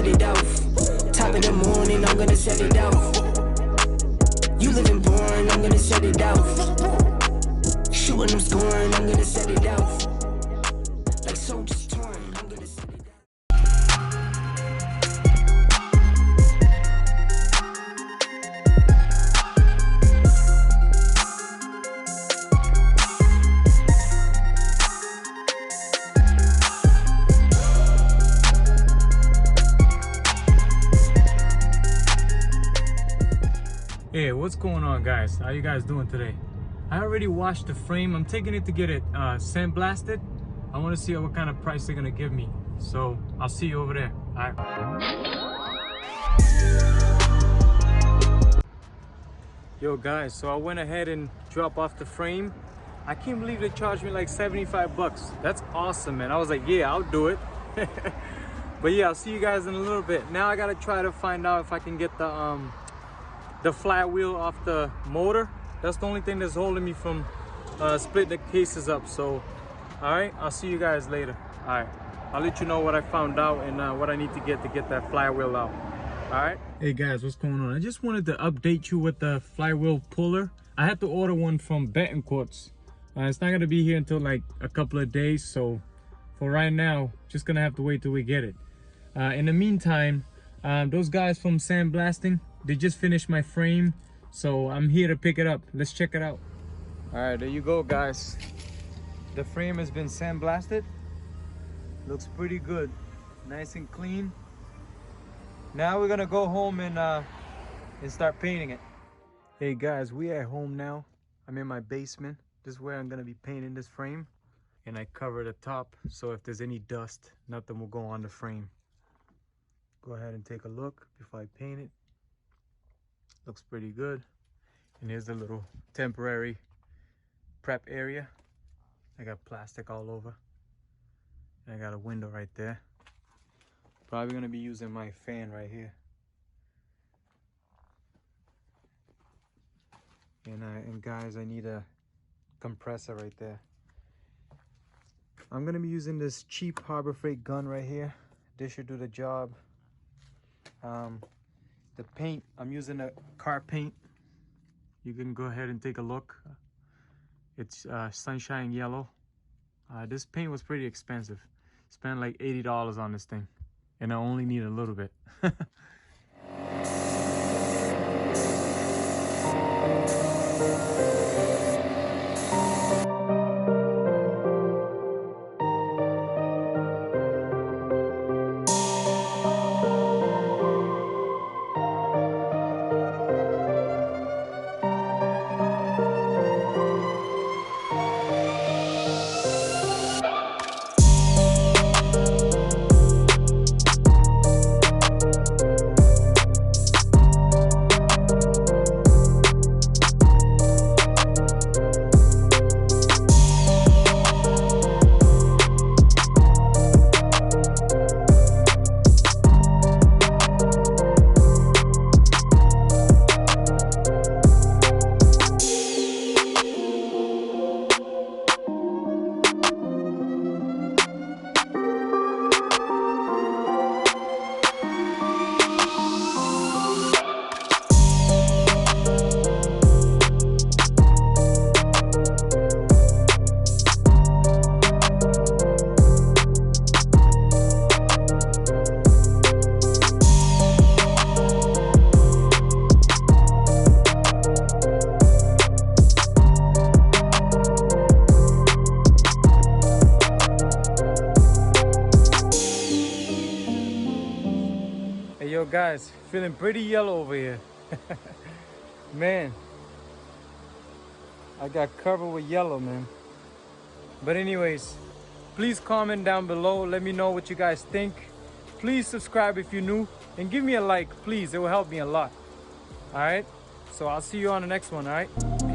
set it off. Top of the morning, I'm gonna set it off. You living boring, I'm gonna set it off. Shooting, I'm scoring, I'm gonna set it off. Like soldiers torn, I'm gonna set it off. Hey, what's going on, guys? How you guys doing today? I already washed the frame. I'm taking it to get it sandblasted. I want to see what kind of price they're gonna give me, so I'll see you over there. All right. Yo guys, so I went ahead and dropped off the frame. I can't believe they charged me like 75 bucks. That's awesome, man. I was like, yeah, I'll do it. But yeah, I'll see you guys in a little bit. Now I gotta try to find out if I can get the flywheel off the motor. That's the only thing that's holding me from splitting the cases up. So all right, I'll see you guys later. All right, I'll let you know what I found out and what I need to get that flywheel out. All right. Hey guys, what's going on? I just wanted to update you with the flywheel puller. I had to order one from Betancourt's. It's not gonna be here until like a couple of days, so for right now just gonna have to wait till we get it. In the meantime, those guys from Sandblasting, they just finished my frame, so I'm here to pick it up. Let's check it out. All right, there you go, guys. The frame has been sandblasted. Looks pretty good, nice and clean. Now we're gonna go home and start painting it. Hey guys, we at home now. I'm in my basement. This is where I'm gonna be painting this frame, and I cover the top so if there's any dust, nothing will go on the frame. Go ahead and take a look before I paint it. Looks pretty good. And here's the little temporary prep area. I got plastic all over, and I got a window right there. Probably gonna be using my fan right here. And guys, I need a compressor right there. I'm gonna be using this cheap Harbor Freight gun right here. This should do the job. The paint, I'm using a car paint. You can go ahead and take a look. It's sunshine yellow. This paint was pretty expensive. Spent like $80 on this thing, and I only need a little bit. Hey yo guys, feeling pretty yellow over here. Man, I got covered with yellow, man. But anyways, please comment down below. Let me know what you guys think. Please subscribe if you're new, and give me a like, please. It will help me a lot. All right, so I'll see you on the next one. All right, peace.